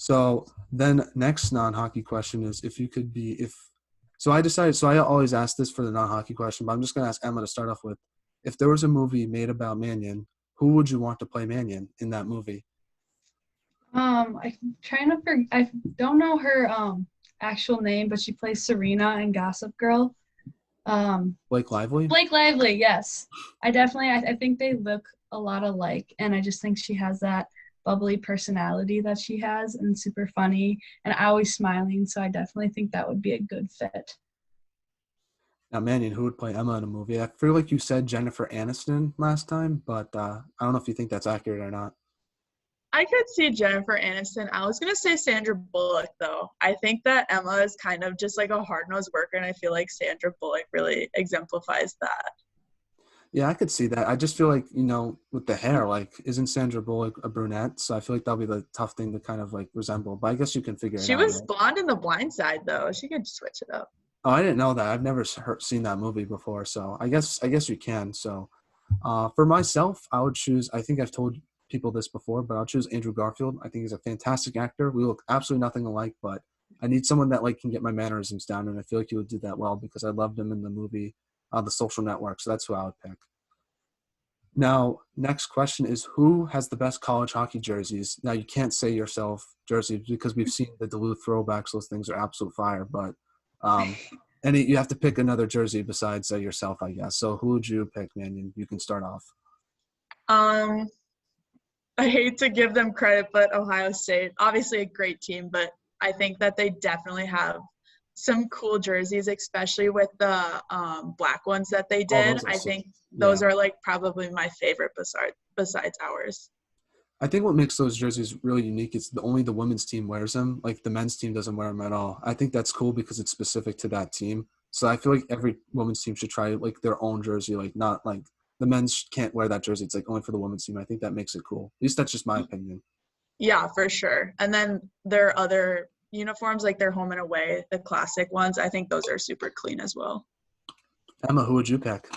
So then next non-hockey question is if you could be if so I decided so I always ask this for the non-hockey question, but I'm just gonna ask Emma to start off with if there was a movie made about Mannion, who would you want to play Mannion in that movie? I'm trying to I don't know her actual name, but she plays Serena in Gossip Girl. Um, Blake Lively? Blake Lively, yes. I think they look a lot alike, and I just think she has that bubbly personality that she has, and super funny, and always smiling. So I definitely think that would be a good fit. Now Mannion, who would play Emma in a movie? I feel like you said Jennifer Aniston last time, but I don't know if you think that's accurate or not. I could see Jennifer Aniston. I was gonna say Sandra Bullock though. I think that Emma is kind of just like a hard-nosed worker, and I feel like Sandra Bullock really exemplifies that. Yeah, I could see that. I just feel like, with the hair, like, isn't Sandra Bullock a brunette? So I feel like that'll be the tough thing to kind of like resemble. But I guess you can figure it She out, was right? blonde in The Blind Side though. She could switch it up. Oh, I didn't know that. I've never seen that movie before. So I guess you can. So for myself, I would choose. I think I've told people this before, but I'll choose Andrew Garfield. I think he's a fantastic actor. We look absolutely nothing alike, but I need someone that like can get my mannerisms down, and I feel like he would do that well because I loved him in the movie, The Social Network. So that's who I would pick. Now, next question is who has the best college hockey jerseys? Now, you can't say yourself jerseys because we've seen the Duluth throwbacks. Those things are absolute fire. But you have to pick another jersey besides yourself, I guess. So who would you pick, man? You can start off. Um, I hate to give them credit, but Ohio State, obviously a great team, but I think that they definitely have some cool jerseys, especially with the black ones that they Oh, did. those are I sick. think Yeah. those are like probably my favorite besides ours. I think what makes those jerseys really unique is only the women's team wears them. Like the men's team doesn't wear them at all. I think that's cool because it's specific to that team. So I feel like every women's team should try like their own jersey, like not like the men's can't wear that jersey. It's like only for the women's team. I think that makes it cool. At least that's just my opinion. Yeah, for sure. And then there are other uniforms like their home and away, the classic ones. I think those are super clean as well. Emma, who would you pick?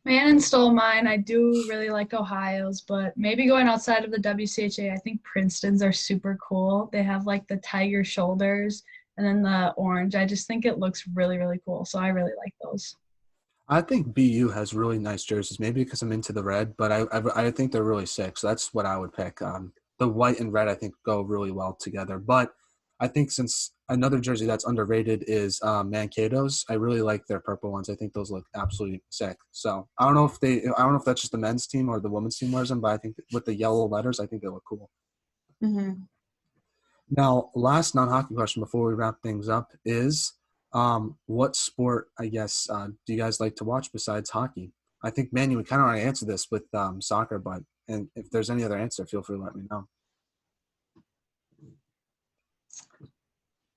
Mannon stole mine. I do really like Ohio's, but maybe going outside of the WCHA, I think Princeton's are super cool. They have like the tiger shoulders and then the orange. I just think it looks really, really cool. So I really like those. I think BU has really nice jerseys. Maybe because I'm into the red, but I think they're really sick. So that's what I would pick. The white and red I think go really well together. But I think since another jersey that's underrated is Mankato's. I really like their purple ones. I think those look absolutely sick. So I don't know if that's just the men's team or the women's team wears them, but I think with the yellow letters, I think they look cool. Mm-hmm. Now, last non-hockey question before we wrap things up is what sport, I guess, do you guys like to watch besides hockey? I think, man, you would kind of already answer this with soccer, but and if there's any other answer, feel free to let me know.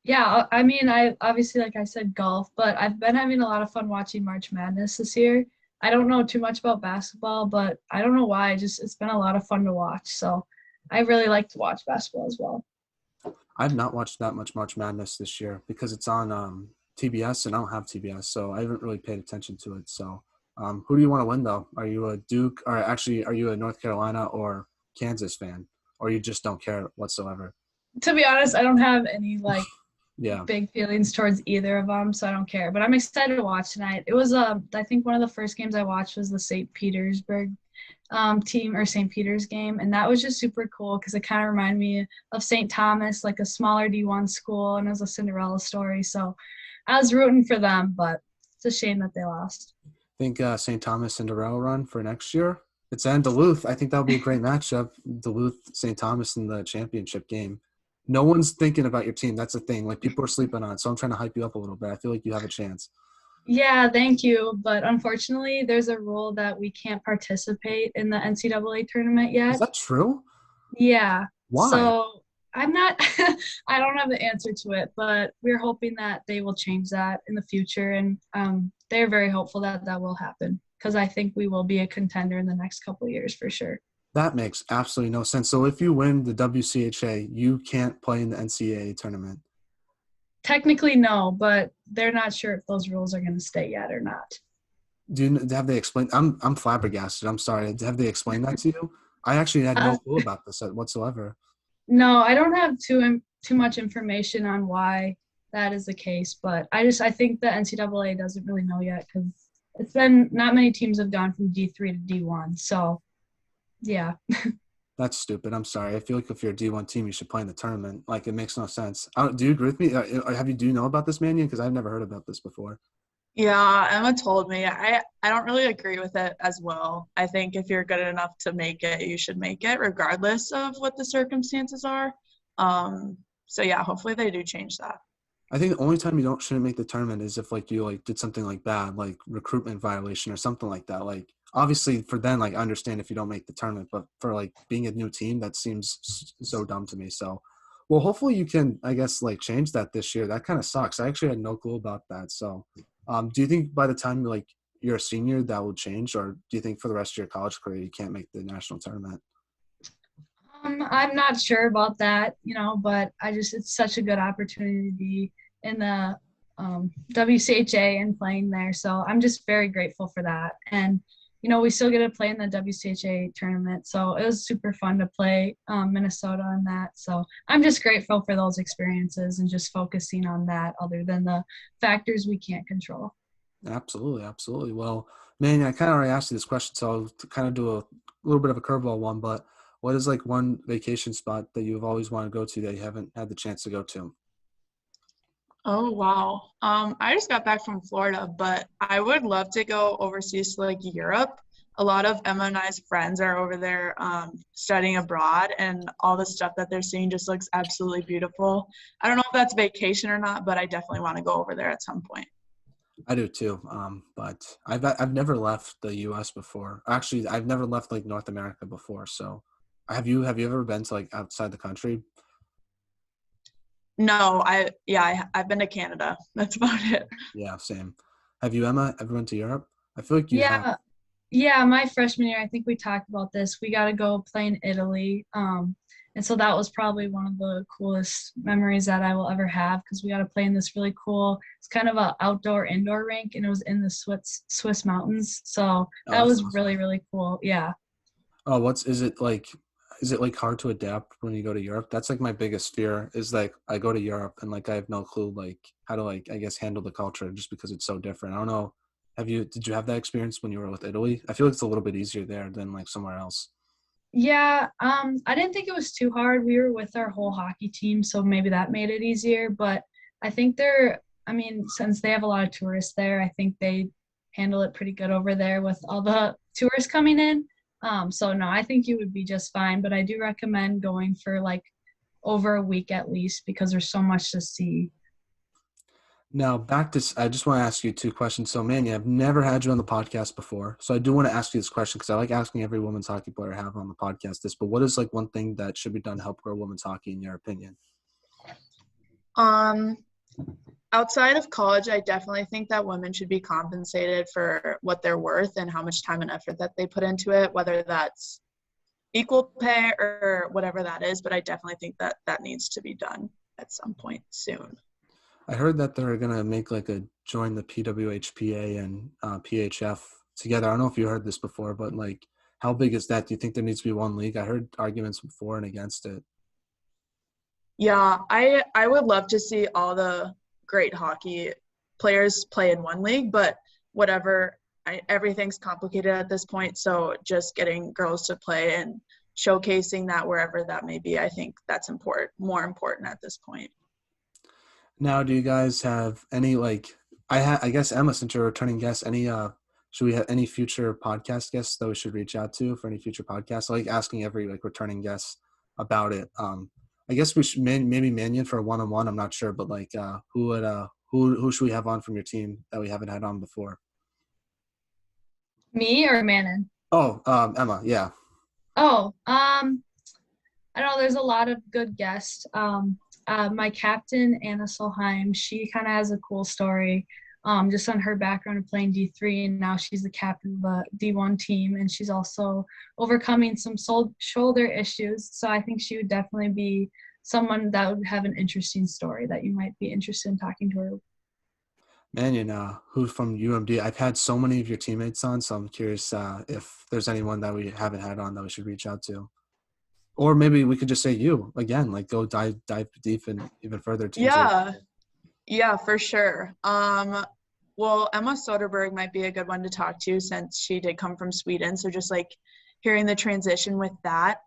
Yeah, I mean, I obviously, like I said, golf, but I've been having a lot of fun watching March Madness this year. I don't know too much about basketball, but I don't know why. It's been a lot of fun to watch. So I really like to watch basketball as well. I've not watched that much March Madness this year because it's on TBS and I don't have TBS, so I haven't really paid attention to it. So, who do you want to win though? Are you a Duke, or actually, are you a North Carolina or Kansas fan, or you just don't care whatsoever? To be honest, I don't have any like Yeah. big feelings towards either of them, so I don't care. But I'm excited to watch tonight. It was I think one of the first games I watched was the St. Petersburg team or St. Peter's game, and that was just super cool because it kind of reminded me of St. Thomas, like a smaller D1 school, and it was a Cinderella story. So I was rooting for them, but it's a shame that they lost. Think St. Thomas Cinderella run for next year. It's in Duluth. I think that would be a great matchup. Duluth St. Thomas in the championship game. No one's thinking about your team. That's the thing. Like people are sleeping on it. So I'm trying to hype you up a little bit. I feel like you have a chance. Yeah, thank you. But unfortunately, there's a rule that we can't participate in the NCAA tournament Is yet. that true? Yeah. Why? So I'm not, I don't have the answer to it, but we're hoping that they will change that in the future. And they're very hopeful that that will happen because I think we will be a contender in the next couple of years for sure. That makes absolutely no sense. So if you win the WCHA, you can't play in the NCAA tournament. Technically, no, but they're not sure if those rules are going to stay yet or not. Have they explained? I'm flabbergasted. I'm sorry. Have they explained that to you? I actually had no Uh, clue about this whatsoever. No, I don't have too much information on why that is the case, but I think the NCAA doesn't really know yet because it's been not many teams have gone from D3 to D1. So yeah. That's stupid. I'm sorry. I feel like if you're a D1 team, you should play in the tournament. Like, it makes no sense. Do you agree with me? Do you know about this, Mannion? Because I've never heard about this before. Yeah, Emma told me. I don't really agree with it as well. I think if you're good enough to make it, you should make it regardless of what the circumstances are. So yeah, hopefully they do change that. I think the only time you shouldn't make the tournament is if like you like did something like bad, like recruitment violation or something like that. Like obviously for then, like I understand if you don't make the tournament, but for like being a new team, that seems so dumb to me. So, well, hopefully you can, I guess, like change that this year. That kind of sucks. I actually had no clue about that. So, do you think by the time like you're a senior that will change, or do you think for the rest of your college career you can't make the national tournament? I'm not sure about that, but it's such a good opportunity to be in the WCHA and playing there. So I'm just very grateful for that. And, we still get to play in the WCHA tournament. So it was super fun to play Minnesota on that. So I'm just grateful for those experiences and just focusing on that other than the factors we can't control. Absolutely, absolutely. Well, man, I kind of already asked you this question, so I'll kind of do a little bit of a curveball one. But what is like one vacation spot that you've always wanted to go to that you haven't had the chance to go to? Oh wow. I just got back from Florida, but I would love to go overseas to like Europe. A lot of Emma and I's friends are over there studying abroad, and all the stuff that they're seeing just looks absolutely beautiful. I don't know if that's vacation or not, but I definitely want to go over there at some point. I do too. But I've never left the U.S. before. Actually, I've never left like North America before. So, have you ever been to like outside the country? No, I've been to Canada. That's about it. Yeah, same. Have you, Emma, ever been to Europe? I feel like you have. Yeah, yeah, my freshman year, I think we talked about this. We got to go play in Italy. And so that was probably one of the coolest memories that I will ever have because we got to play in this really cool, it's kind of a outdoor indoor rink and it was in the Swiss mountains. So Oh, that that's was awesome. really, really cool. Yeah. Oh, is it like? Is it like hard to adapt when you go to Europe? That's like my biggest fear is like I go to Europe and like I have no clue like how to like I guess handle the culture just because it's so different. I don't know. Did you have that experience when you were with Italy? I feel like it's a little bit easier there than like somewhere else. Yeah, I didn't think it was too hard. We were with our whole hockey team, so maybe that made it easier. But I think since they have a lot of tourists there, I think they handle it pretty good over there with all the tourists coming in. So no, I think you would be just fine. But I do recommend going for like over a week at least because there's so much to see. Now back to I just want to ask you two questions. So Manny, I've never had you on the podcast before, so I do want to ask you this question because I like asking every women's hockey player I have on the podcast this. But what is like one thing that should be done to help grow women's hockey in your opinion? Um, Outside of college, I definitely think that women should be compensated for what they're worth and how much time and effort that they put into it, whether that's equal pay or whatever that is. But I definitely think that that needs to be done at some point soon. I heard that they're gonna make like a join the PWHPA and PHF together. I don't know if you heard this before, but like, how big is that? Do you think there needs to be one league? I heard arguments for and against it. Yeah, I would love to see all the great hockey players play in one league, but whatever, everything's complicated at this point. So just getting girls to play and showcasing that wherever that may be, I think that's more important at this point. Now, do you guys have any like? I guess Emma, since you're a returning guest, any should we have any future podcast guests that we should reach out to for any future podcasts? I like asking every like returning guest about it. I guess we should maybe Mannion for a one-on-one. I'm not sure, but like who should we have on from your team that we haven't had on before? Me or Mannon? Oh, Emma, yeah. Oh, I know there's a lot of good guests. My captain, Anna Solheim, she kind of has a cool story just on her background of playing D3, and now she's the captain of the D1 team, and she's also overcoming some shoulder issues. So I think she would definitely be someone that would have an interesting story that you might be interested in talking to her. Mannion, who's from UMD? I've had so many of your teammates on, so I'm curious if there's anyone that we haven't had on that we should reach out to. Or maybe we could just say you again, like go dive deep and even further into. Yeah, for sure. Well, Emma Soderberg might be a good one to talk to since she did come from Sweden. So just like hearing the transition with that.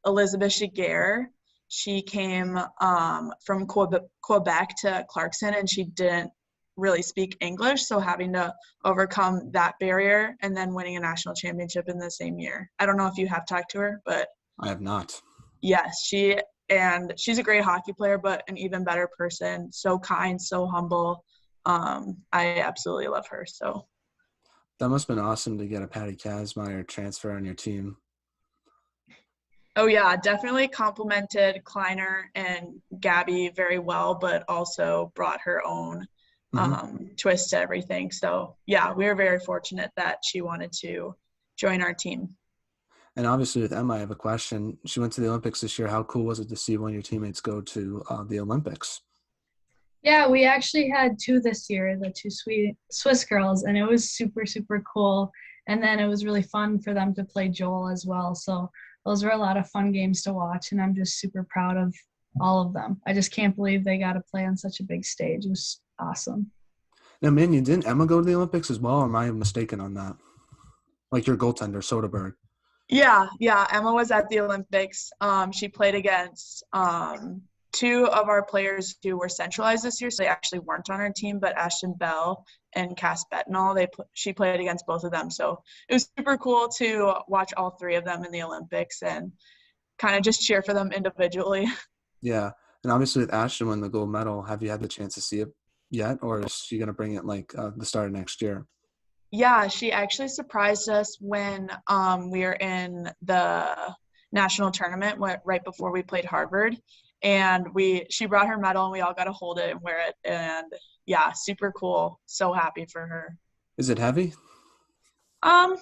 Elizabeth Shiger, she came from Quebec to Clarkson, and she didn't really speak English. So having to overcome that barrier and then winning a national championship in the same year. I don't know if you have talked to her, but I have not. yes, she's a great hockey player, but an even better person. So kind, so humble. I absolutely love her. So That must have been awesome to get a Patty Kazmaier transfer on your team. oh yeah, definitely complimented Kleiner and Gabby very well, but also brought her own twist to everything. So yeah, we were very fortunate that she wanted to join our team. And obviously with Emma, I have a question. She went to the Olympics this year. How cool was it to see one of your teammates go to the Olympics? Yeah, we actually had two this year, the two Swiss girls, and it was super, super cool. And then it was really fun for them to play Joel as well. So those were a lot of fun games to watch, and I'm just super proud of all of them. I just can't believe they got to play on such a big stage. It was awesome. Now, Mannion, didn't Emma go to the Olympics as well, or am I mistaken on that? Like your goaltender, Soderberg. Yeah, Emma was at the Olympics. She played against two of our players who were centralized this year, so they actually weren't on our team, but Ashton Bell and Cass Bettenall, she played against both of them. So it was super cool to watch all three of them in the Olympics and kind of just cheer for them individually. Yeah. And obviously with Ashton winning the gold medal, have you had the chance to see it yet, or is she going to bring it like the start of next year? Yeah, she actually surprised us when we were in the national tournament right before we played Harvard. And she brought her medal and we all got to hold it and wear it. And yeah, super cool. So happy for her. Is it heavy? Yeah,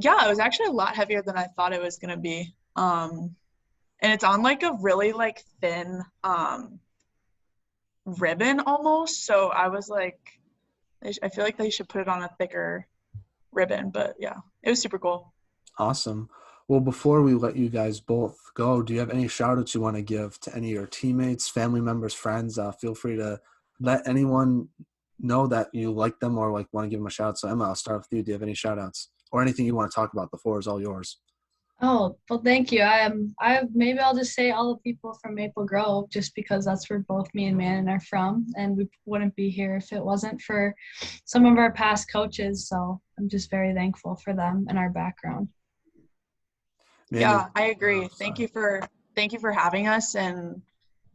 it was actually a lot heavier than I thought it was going to be. And it's on like a really like thin ribbon almost. So I was like, I feel like they should put it on a thicker ribbon, but yeah, it was super cool. Awesome. Well, before we let you guys both go, do you have any shout outs you want to give to any of your teammates, family members, friends? Feel free to let anyone know that you like them or like want to give them a shout out. So Emma, I'll start with you. Do you have any shout outs or anything you want to talk about? The floor is all yours. Oh, well, thank you. Maybe I'll just say all the people from Maple Grove, just because that's where both me and Mannon are from, and we wouldn't be here if it wasn't for some of our past coaches. So I'm just very thankful for them and our background. Yeah, I agree. Thank you for having us. And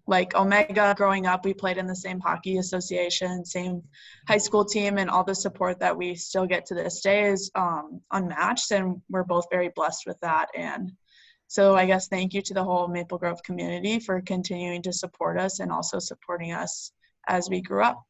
like Omega, growing up, we played in the same hockey association, same high school team, and all the support that we still get to this day is unmatched. And we're both very blessed with that. And so I guess thank you to the whole Maple Grove community for continuing to support us and also supporting us as we grew up.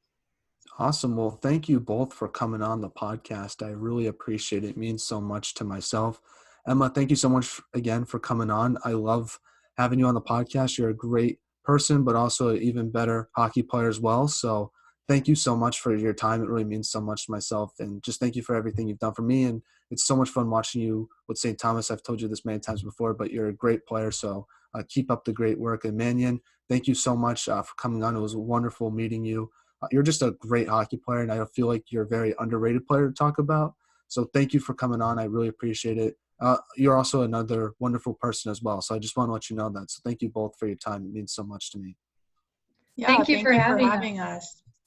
Awesome. Well, thank you both for coming on the podcast. I really appreciate it. It means so much to myself. Emma, thank you so much again for coming on. I love having you on the podcast. You're a great person, but also an even better hockey player as well. So thank you so much for your time. It really means so much to myself. And just thank you for everything you've done for me. And it's so much fun watching you with St. Thomas. I've told you this many times before, but you're a great player. So keep up the great work. And Mannion, thank you so much for coming on. It was wonderful meeting you. You're just a great hockey player, and I feel like you're a very underrated player to talk about. So thank you for coming on. I really appreciate it. You're also another wonderful person as well. So I just want to let you know that. So thank you both for your time. It means so much to me. Yeah, Thank you for having us.